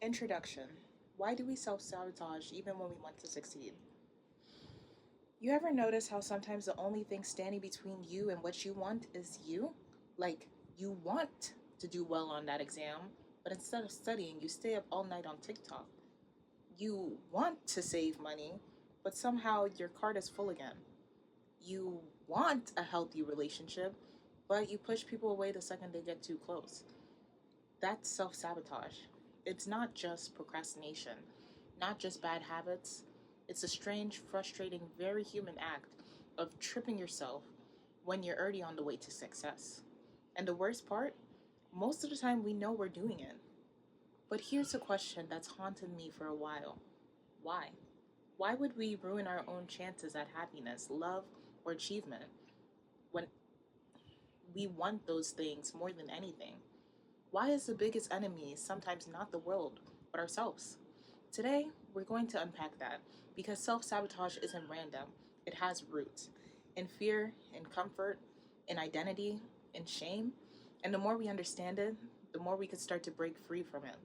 Introduction. Why do we self sabotage even when we want to succeed? You ever notice how sometimes the only thing standing between you and what you want is you? Like, you want to do well on that exam, but instead of studying, you stay up all night on TikTok. You want to save money, but somehow your card is full again. You want a healthy relationship, but you push people away the second they get too close. That's self sabotage. It's not just procrastination, not just bad habits. It's a strange, frustrating, very human act of tripping yourself when you're already on the way to success. And the worst part, most of the time we know we're doing it. But here's a question that's haunted me for a while. Why? Why would we ruin our own chances at happiness, love, or achievement when we want those things more than anything? Why is the biggest enemy sometimes not the world, but ourselves? Today, we're going to unpack that because self sabotage isn't random, it has roots in fear, in comfort, in identity, in shame. And the more we understand it, the more we can start to break free from it.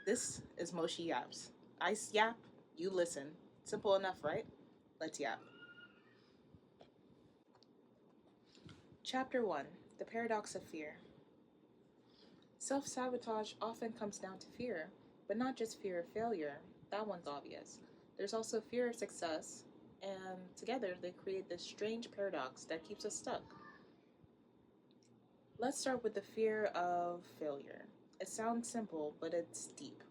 This is Moshi Yaps. I yap, you listen. Simple enough, right? Let's yap. Chapter 1. The Paradox of Fear. Self sabotage often comes down to fear, but not just fear of failure. That one's obvious. There's also fear of success, and together they create this strange paradox that keeps us stuck. Let's start with the fear of failure. It sounds simple, but it's deep.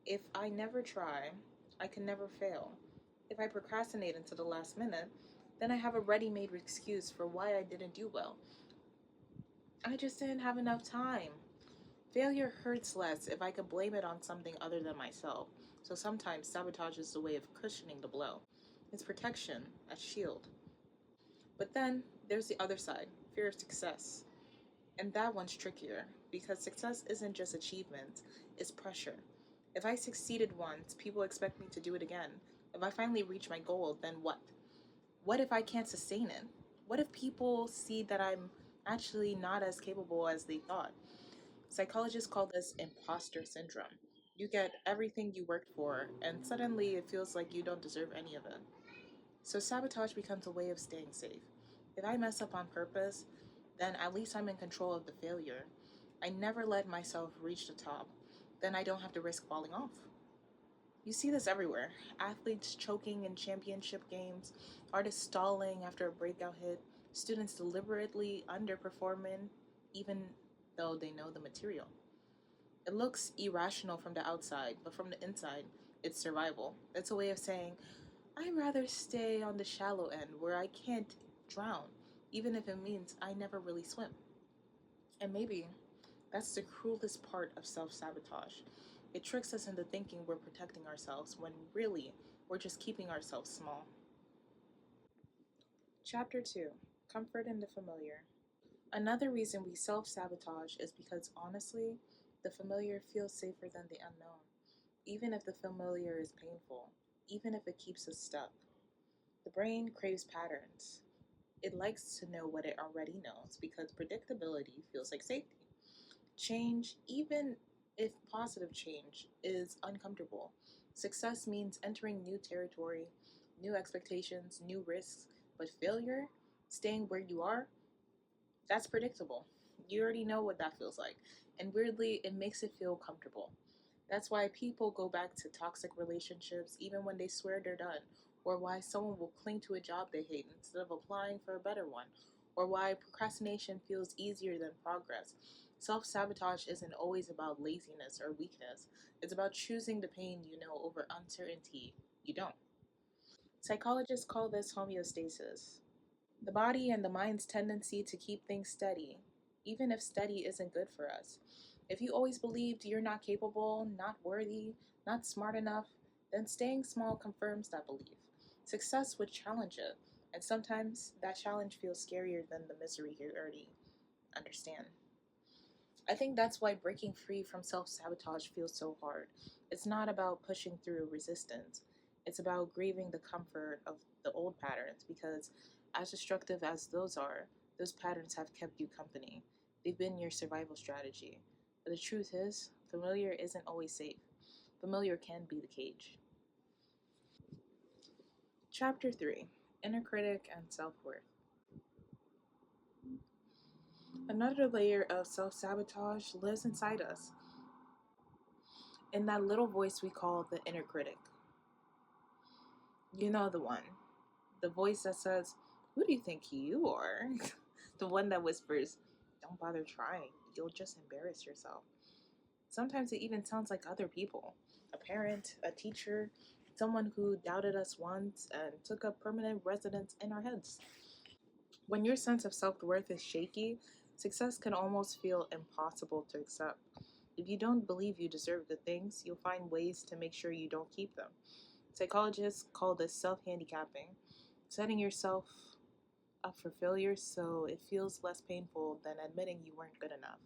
If I never try, I can never fail. If I procrastinate until the last minute, then I have a ready made excuse for why I didn't do well. I just didn't have enough time. Failure hurts less if I can blame it on something other than myself. So sometimes sabotage is a way of cushioning the blow. It's protection, a shield. But then there's the other side, fear of success. And that one's trickier because success isn't just achievement, it's pressure. If I succeeded once, people expect me to do it again. If I finally reach my goal, then what? What if I can't sustain it? What if people see that I'm actually not as capable as they thought? Psychologists call this imposter syndrome. You get everything you worked for, and suddenly it feels like you don't deserve any of it. So, sabotage becomes a way of staying safe. If I mess up on purpose, then at least I'm in control of the failure. I never let myself reach the top, then I don't have to risk falling off. You see this everywhere, athletes choking in championship games, artists stalling after a breakout hit, students deliberately underperforming even though they know the material. It looks irrational from the outside, but from the inside, it's survival. It's a way of saying, I'd rather stay on the shallow end where I can't drown, even if it means I never really swim. And maybe that's the cruelest part of self sabotage. It tricks us into thinking we're protecting ourselves when really we're just keeping ourselves small. Chapter 2. Comfort in the Familiar. Another reason we self sabotage is because honestly, the familiar feels safer than the unknown, even if the familiar is painful, even if it keeps us stuck. The brain craves patterns. It likes to know what it already knows because predictability feels like safety. Change, even if positive change, is uncomfortable. Success means entering new territory, new expectations, new risks, but failure, staying where you are, that's predictable. You already know what that feels like. And weirdly, it makes it feel comfortable. That's why people go back to toxic relationships even when they swear they're done, or why someone will cling to a job they hate instead of applying for a better one, or why procrastination feels easier than progress. Self sabotage isn't always about laziness or weakness, it's about choosing the pain you know over uncertainty you don't. Psychologists call this homeostasis. The body and the mind's tendency to keep things steady, even if steady isn't good for us. If you always believed you're not capable, not worthy, not smart enough, then staying small confirms that belief. Success would challenge it, and sometimes that challenge feels scarier than the misery you already understand. I think that's why breaking free from self sabotage feels so hard. It's not about pushing through resistance, it's about grieving the comfort of the old patterns because, as destructive as those are, those patterns have kept you company. They've been your survival strategy. But the truth is, familiar isn't always safe. Familiar can be the cage. Chapter 3: Inner Critic and Self Worth. Another layer of self sabotage lives inside us, in that little voice we call the inner critic. You know the one. The voice that says, "Who do you think you are?" The one that whispers, "Don't bother trying, you'll just embarrass yourself." Sometimes it even sounds like other people: a parent, a teacher, someone who doubted us once and took up permanent residence in our heads. When your sense of self worth is shaky, success can almost feel impossible to accept. If you don't believe you deserve good things, you'll find ways to make sure you don't keep them. Psychologists call this self handicapping, setting yourself up for failure so it feels less painful than admitting you weren't good enough.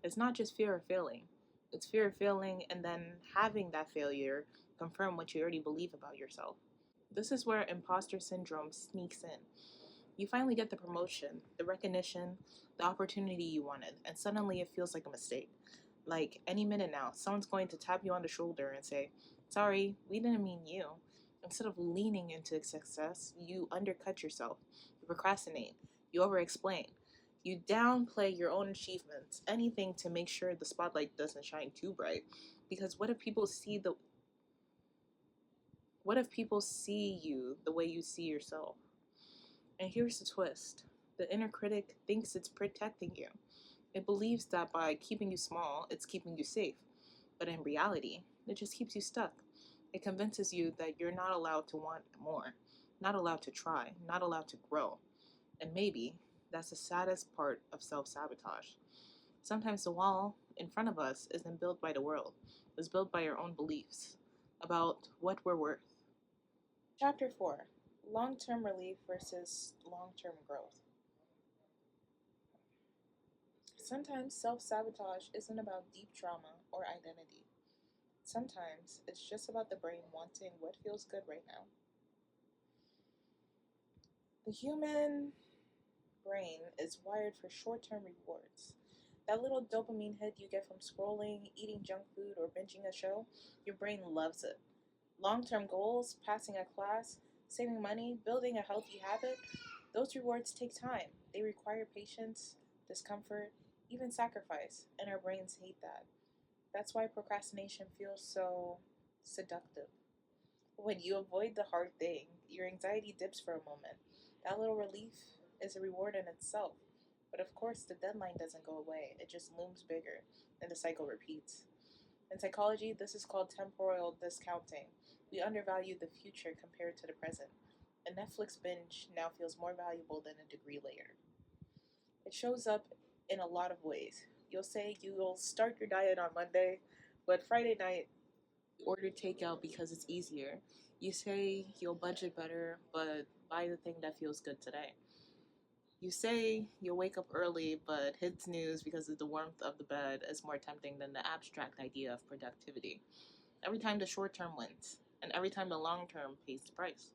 It's not just fear of failing, it's fear of failing and then having that failure confirm what you already believe about yourself. This is where imposter syndrome sneaks in. You finally get the promotion, the recognition, the opportunity you wanted, and suddenly it feels like a mistake. Like any minute now, someone's going to tap you on the shoulder and say, "Sorry, we didn't mean you." Instead of leaning into success, you undercut yourself, you procrastinate, you over explain, you downplay your own achievements, anything to make sure the spotlight doesn't shine too bright. Because what if people see you the way you see yourself? And here's the twist: the inner critic thinks it's protecting you. It believes that by keeping you small, it's keeping you safe. But in reality, it just keeps you stuck. It convinces you that you're not allowed to want more, not allowed to try, not allowed to grow. And maybe that's the saddest part of self sabotage. Sometimes the wall in front of us isn't built by the world, it's built by our own beliefs about what we're worth. Chapter 4: Long term relief versus long term growth. Sometimes self sabotage isn't about deep trauma or identity. Sometimes it's just about the brain wanting what feels good right now. The human brain is wired for short term rewards. That little dopamine hit you get from scrolling, eating junk food, or binging a show, your brain loves it. Long term goals, passing a class, saving money, building a healthy habit, those rewards take time. They require patience, discomfort, even sacrifice, and our brains hate that. That's why procrastination feels so seductive. When you avoid the hard thing, your anxiety dips for a moment. That little relief is a reward in itself. But of course, the deadline doesn't go away, it just looms bigger, and the cycle repeats. In psychology, this is called temporal discounting. We undervalue the future compared to the present. A Netflix binge now feels more valuable than a degree later. It shows up in a lot of ways. You'll say you'll start your diet on Monday, but Friday night order takeout because it's easier. You say you'll budget better, but buy the thing that feels good today. You say you'll wake up early, but hit snooze because the warmth of the bed is more tempting than the abstract idea of productivity. Every time the short term wins, and every time the long term pays the price.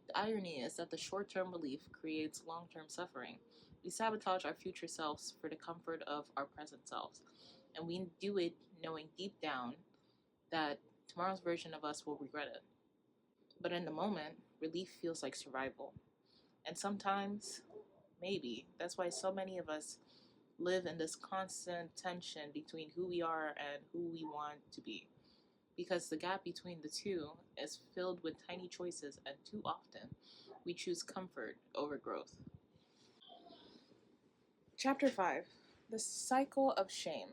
The irony is that the short term relief creates long term suffering. We sabotage our future selves for the comfort of our present selves, and we do it knowing deep down that tomorrow's version of us will regret it. But in the moment, relief feels like survival. And sometimes, maybe, that's why so many of us live in this constant tension between who we are and who we want to be. Because the gap between the two is filled with tiny choices, and too often we choose comfort over growth. Chapter 5: The Cycle of Shame.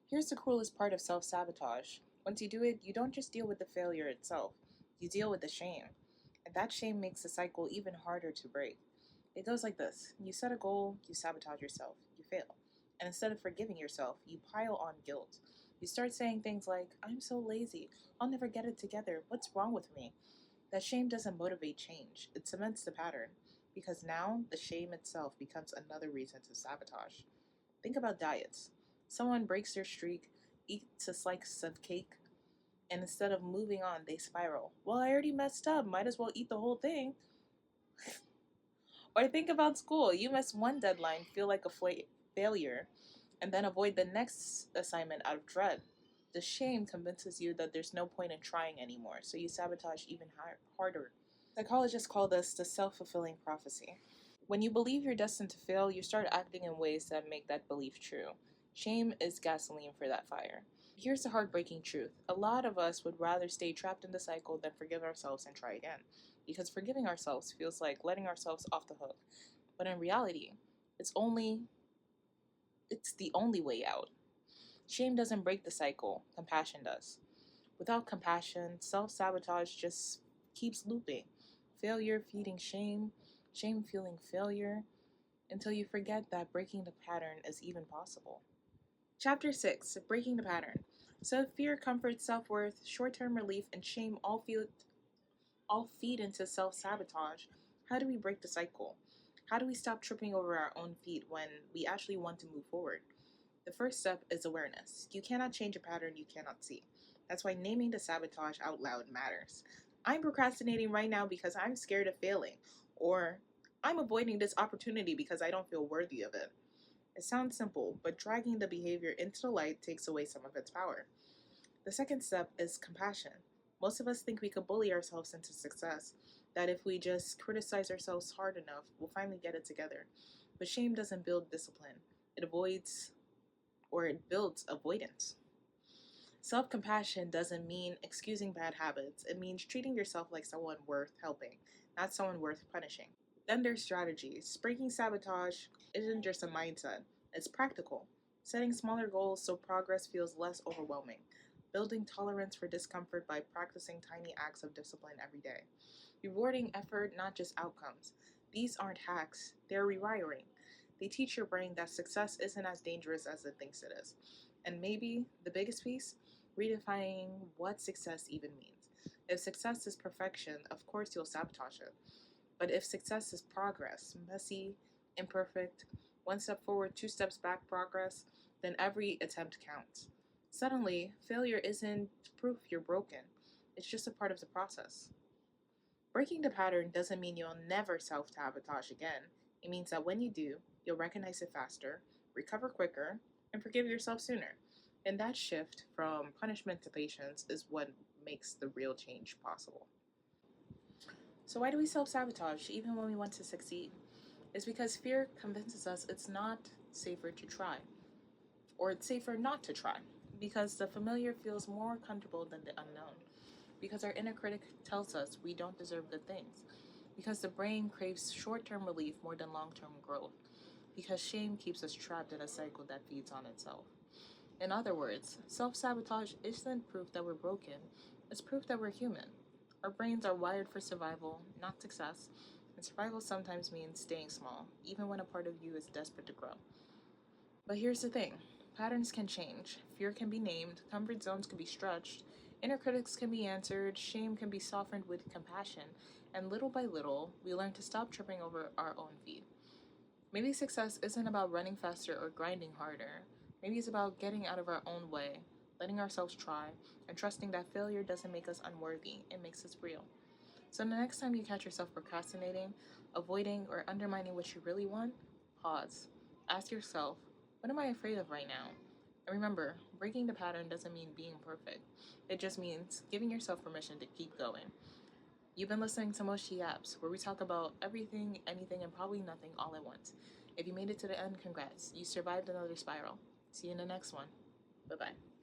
Here's the cruelest part of self sabotage. Once you do it, you don't just deal with the failure itself, you deal with the shame. And that shame makes the cycle even harder to break. It goes like this: you set a goal, you sabotage yourself, you fail. And instead of forgiving yourself, you pile on guilt. You start saying things like, "I'm so lazy, I'll never get it together, what's wrong with me?" That shame doesn't motivate change, it cements the pattern. Because now the shame itself becomes another reason to sabotage. Think about diets. Someone breaks their streak, eats a slice of cake, and instead of moving on, they spiral. "Well, I already messed up, might as well eat the whole thing." Or think about school. You miss one deadline, feel like a failure, and then avoid the next assignment out of dread. The shame convinces you that there's no point in trying anymore, so you sabotage even harder. Psychologists call this the self fulfilling prophecy. When you believe you're destined to fail, you start acting in ways that make that belief true. Shame is gasoline for that fire. Here's the heartbreaking truth: a lot of us would rather stay trapped in the cycle than forgive ourselves and try again. Because forgiving ourselves feels like letting ourselves off the hook. But in reality, it's only it's the only way out. Shame doesn't break the cycle, compassion does. Without compassion, self sabotage just keeps looping. Failure feeding shame, shame fueling failure, until you forget that breaking the pattern is even possible. Chapter 6: Breaking the Pattern. So, fear, comfort, self worth, short term relief, and shame all feed into self sabotage. How do we break the cycle? How do we stop tripping over our own feet when we actually want to move forward? The first step is awareness. You cannot change a pattern you cannot see. That's why naming the sabotage out loud matters. I'm procrastinating right now because I'm scared of failing, or I'm avoiding this opportunity because I don't feel worthy of it. It sounds simple, but dragging the behavior into the light takes away some of its power. The second step is compassion. Most of us think we could bully ourselves into success, that if we just criticize ourselves hard enough, we'll finally get it together. But shame doesn't build discipline, it avoids or it builds avoidance. Self compassion doesn't mean excusing bad habits, it means treating yourself like someone worth helping, not someone worth punishing. Then there's strategies. Breaking sabotage isn't just a mindset, it's practical. Setting smaller goals so progress feels less overwhelming. Building tolerance for discomfort by practicing tiny acts of discipline every day. Rewarding effort, not just outcomes. These aren't hacks, they're rewiring. They teach your brain that success isn't as dangerous as it thinks it is. And maybe the biggest piece, redefining what success even means. If success is perfection, of course you'll sabotage it. But if success is progress, messy, imperfect, one step forward, two steps back progress, then every attempt counts. Suddenly, failure isn't proof you're broken, it's just a part of the process. Breaking the pattern doesn't mean you'll never self sabotage again. It means that when you do, you'll recognize it faster, recover quicker, and forgive yourself sooner. And that shift from punishment to patience is what makes the real change possible. So, why do we self sabotage even when we want to succeed? It's because fear convinces us it's not safer to try, or it's safer not to try, because the familiar feels more comfortable than the unknown, because our inner critic tells us we don't deserve good things, because the brain craves short term relief more than long term growth, because shame keeps us trapped in a cycle that feeds on itself. In other words, self sabotage isn't proof that we're broken, it's proof that we're human. Our brains are wired for survival, not success, and survival sometimes means staying small, even when a part of you is desperate to grow. But here's the thing: patterns can change, fear can be named, comfort zones can be stretched, inner critics can be answered, shame can be softened with compassion, and little by little, we learn to stop tripping over our own feet. Maybe success isn't about running faster or grinding harder. Maybe it's about getting out of our own way, letting ourselves try, and trusting that failure doesn't make us unworthy, it makes us real. So the next time you catch yourself procrastinating, avoiding, or undermining what you really want, pause. Ask yourself, what am I afraid of right now? And remember, breaking the pattern doesn't mean being perfect. It just means giving yourself permission to keep going. You've been listening to Moshi Yaps, where we talk about everything, anything, and probably nothing all at once. If you made it to the end, congrats. You survived another spiral. See you in the next one. Bye bye.